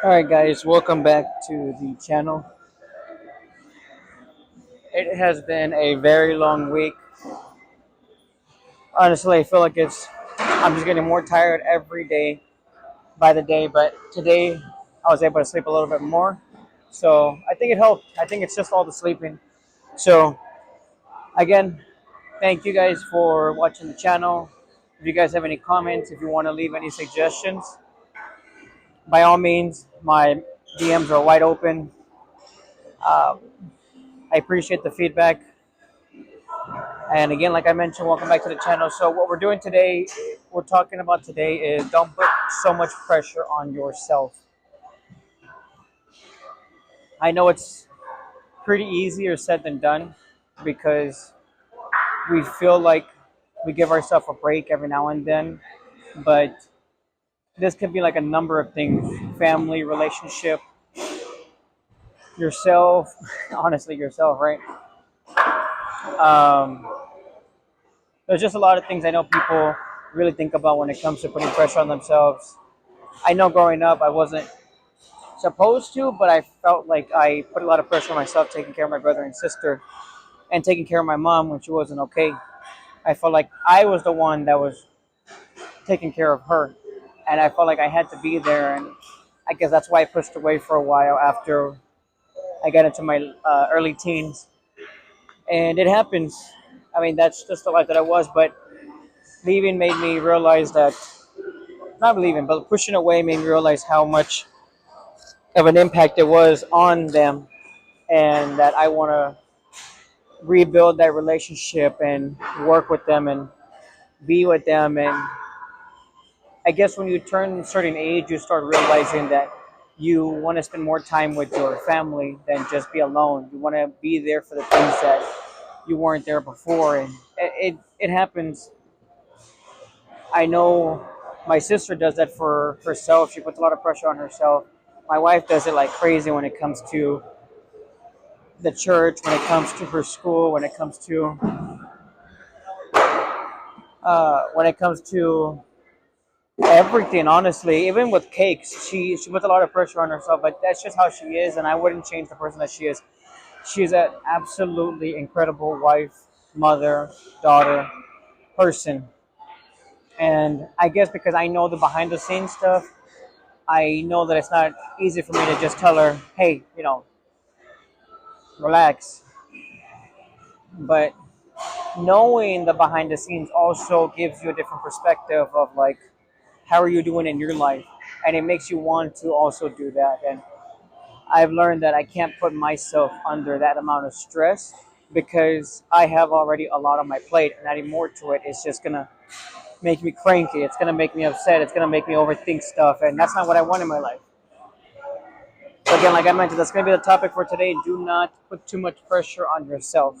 Alright guys, welcome back to the channel. It has been a very long week. Honestly, I feel like I'm just getting more tired every day by the day, but today I was able to sleep a little bit more. So I think it helped. I think it's just all the sleeping. So again, thank you guys for watching the channel. If you guys have any comments, if you want to leave any suggestions, by all means, my DMs are wide open. Um, I appreciate the feedback. And again, like I mentioned, welcome back to the channel. So what we're doing today, we're talking about today is don't put so much pressure on yourself. I know it's pretty easier said than done because we feel like we give ourselves a break every now and then, but this could be like a number of things: family, relationship, yourself, honestly yourself, right? Um, There's just a lot of things I know people really think about when it comes to putting pressure on themselves. I know growing up I wasn't supposed to, but I felt like I put a lot of pressure on myself taking care of my brother and sister and taking care of my mom when she wasn't okay. I felt like I was the one that was taking care of her, and I felt like I had to be there. And I guess that's why I pushed away for a while after I got into my early teens. And it happens. I mean, that's just the life that I was. But leaving made me realize that, not leaving, but pushing away made me realize how much of an impact it was on them, and that I want to rebuild that relationship and work with them and be with them. And I guess when you turn a certain age, you start realizing that you want to spend more time with your family than just be alone. You want to be there for the things that you weren't there before, and it happens. I know my sister does that for herself. She puts a lot of pressure on herself. My wife does it like crazy when it comes to the church, when it comes to her school, when it comes to everything. Honestly, even with cakes, she puts a lot of pressure on herself. But that's just how she is, and I wouldn't change the person that she is. She's an absolutely incredible wife, mother, daughter, person. And I guess because I know the behind the scenes stuff, I know that it's not easy for me to just tell her, hey, relax. But knowing the behind the scenes also gives you a different perspective of like, how are you doing in your life? And it makes you want to also do that. And I've learned that I can't put myself under that amount of stress because I have already a lot on my plate, and adding more to it is just gonna make me cranky. It's gonna make me upset. It's gonna make me overthink stuff, and that's not what I want in my life. So again, like I mentioned, that's gonna be the topic for today. Do not put too much pressure on yourself.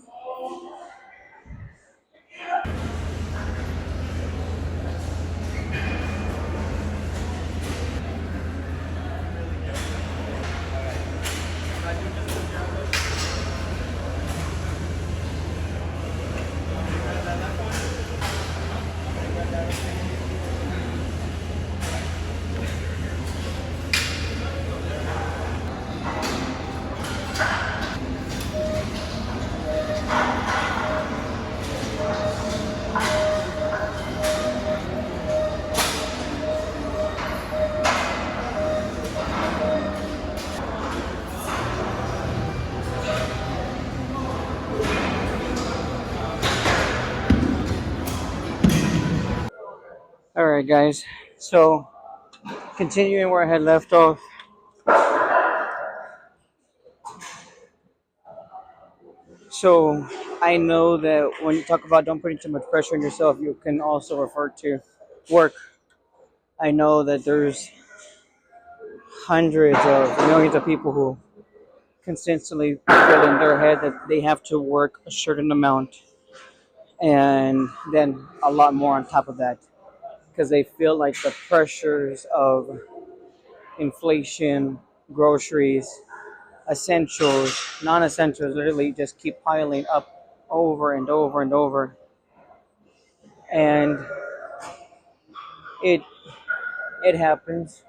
All right, guys. So continuing where I had left off. So I know that when you talk about don't putting too much pressure on yourself, you can also refer to work. I know that there's hundreds of millions of people who consistently feel in their head that they have to work a certain amount and then a lot more on top of that because they feel like the pressures of inflation, groceries, essentials, non-essentials literally just keep piling up over and over and over. And it it happens.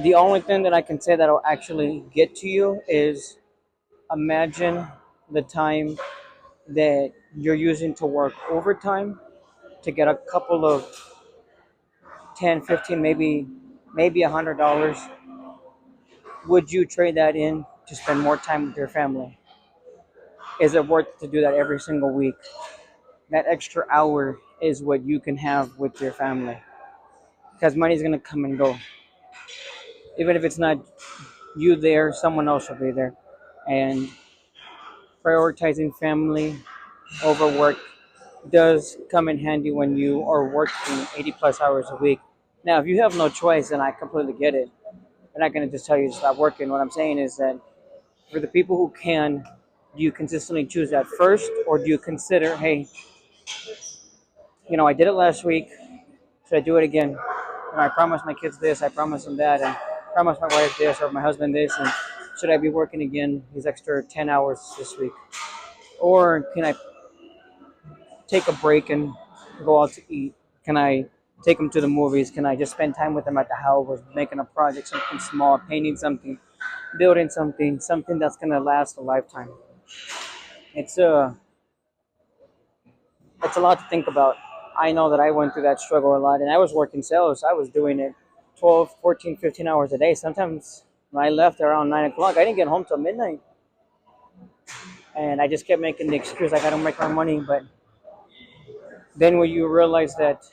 The only thing that I can say that'll actually get to you is imagine the time that you're using to work overtime to get a couple of 10, 15, maybe $100. Would you trade that in to spend more time with your family? Is it worth it to do that every single week? That extra hour is what you can have with your family because money's going to come and go. Even if it's not you there, someone else will be there. And prioritizing family over work does come in handy when you are working 80 plus hours a week. Now, if you have no choice, then I completely get it. I'm not going to just tell you to stop working. What I'm saying is that for the people who can, do you consistently choose that first, or do you consider, hey, I did it last week, should I do it again? I promised my kids this, I promised them that, and promised my wife this or my husband this, and should I be working again these extra 10 hours this week? Or can I take a break and go out to eat? Can I take them to the movies? Can I just spend time with them at the house, making a project, something small, painting something, building something, something that's gonna last a lifetime? It's a it's a lot to think about. I know that I went through that struggle a lot, and I was working sales. I was doing it 12, 14, 15 hours a day. Sometimes when I left around 9 o'clock, I didn't get home till midnight, and I just kept making the excuse I gotta make my money. But then when you realize that,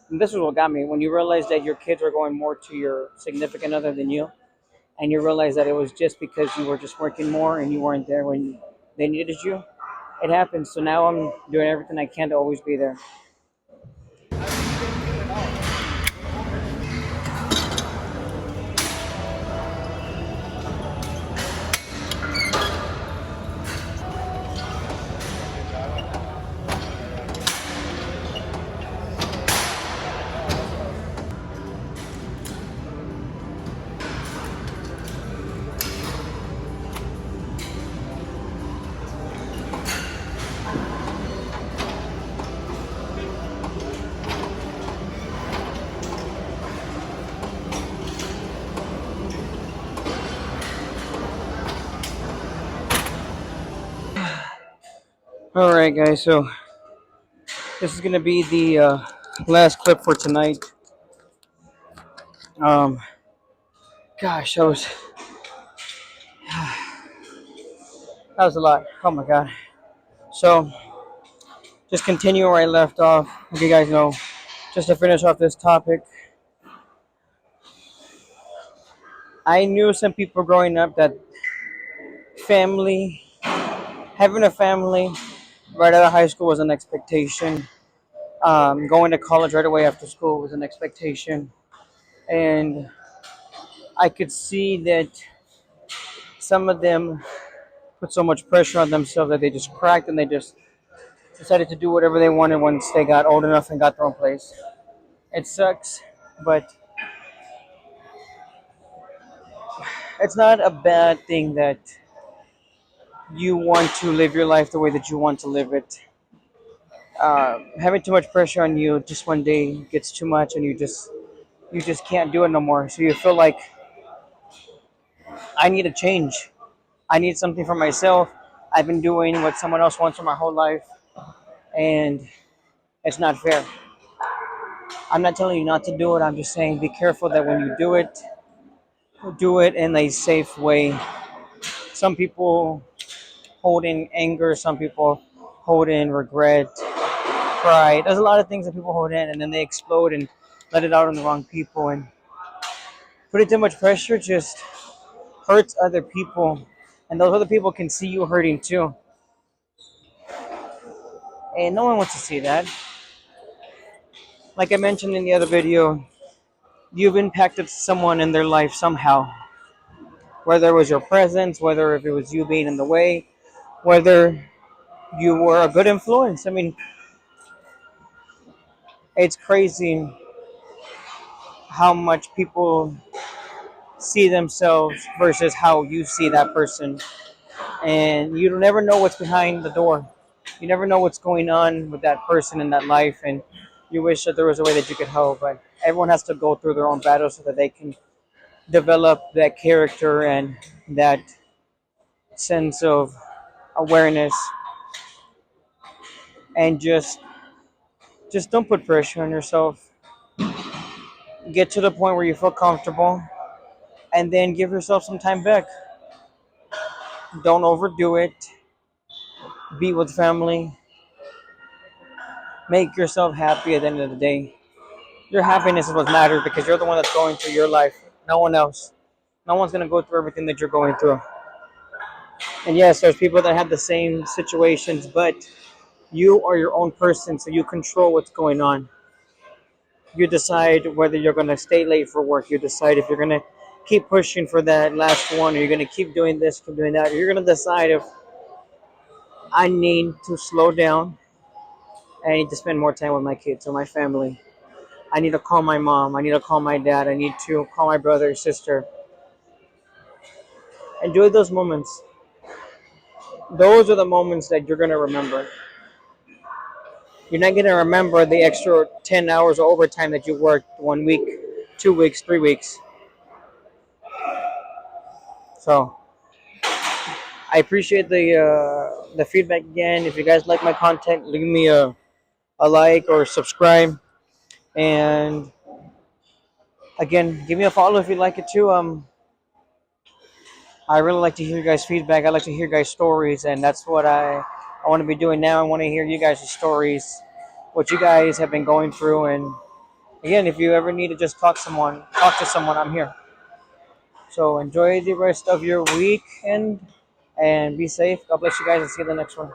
and this is what got me, when you realize that your kids are going more to your significant other than you, and you realize that it was just because you were just working more and you weren't there when they needed you, it happens. So now I'm doing everything I can to always be there. All right, guys. So this is gonna be the last clip for tonight. Um, gosh, that was a lot. Oh my god. So just continue where I left off. If you guys know, just to finish off this topic, I knew some people growing up that family, having a family right out of high school was an expectation. Going to college right away after school was an expectation, and I could see that some of them put so much pressure on themselves that they just cracked and they just decided to do whatever they wanted once they got old enough and got their own place. It sucks, but it's not a bad thing that you want to live your life the way that you want to live it. Having too much pressure on you just one day gets too much, and you just can't do it no more. So you feel like I need a change. I need something for myself. I've been doing what someone else wants for my whole life, and it's not fair. I'm not telling you not to do it. I'm just saying be careful that when you do it in a safe way. Some people hold in anger. Some people hold in regret, pride. There's a lot of things that people hold in, and then they explode and let it out on the wrong people. And putting too much pressure just hurts other people, and those other people can see you hurting too. And no one wants to see that. Like I mentioned in the other video, you've impacted someone in their life somehow. Whether it was your presence, whether if it was you being in the way, whether you were a good influence. I mean, it's crazy how much people see themselves versus how you see that person. And you never know what's behind the door. You never know what's going on with that person in that life. And you wish that there was a way that you could help. But everyone has to go through their own battles so that they can develop that character and that sense of awareness. And just don't put pressure on yourself. Get to the point where you feel comfortable, and then give yourself some time back. Don't overdo it. Be with family. Make yourself happy at the end of the day. Your happiness is what matters because you're the one that's going through your life. No one else. No one's going to go through everything that you're going through. And yes, there's people that have the same situations, but you are your own person, so you control what's going on. You decide whether you're going to stay late for work. You decide if you're going to keep pushing for that last one, or you're going to keep doing this, keep doing that. You're going to decide if I need to slow down. I need to spend more time with my kids or my family. I need to call my mom. I need to call my dad. I need to call my brother or sister. Enjoy those moments. Those are the moments that you're going to remember. You're not gonna remember the extra 10 hours of overtime that you worked 1 week, 2 weeks, 3 weeks. So I appreciate the feedback again. If you guys like my content, leave me a like or subscribe, and again, give me a follow if you like it too. I really like to hear you guys' feedback. I like to hear you guys' stories, and that's what I want to be doing now. I want to hear you guys' stories, what you guys have been going through, and again, if you ever need to just talk to someone, I'm here. So enjoy the rest of your weekend and be safe. God bless you guys and see you in the next one.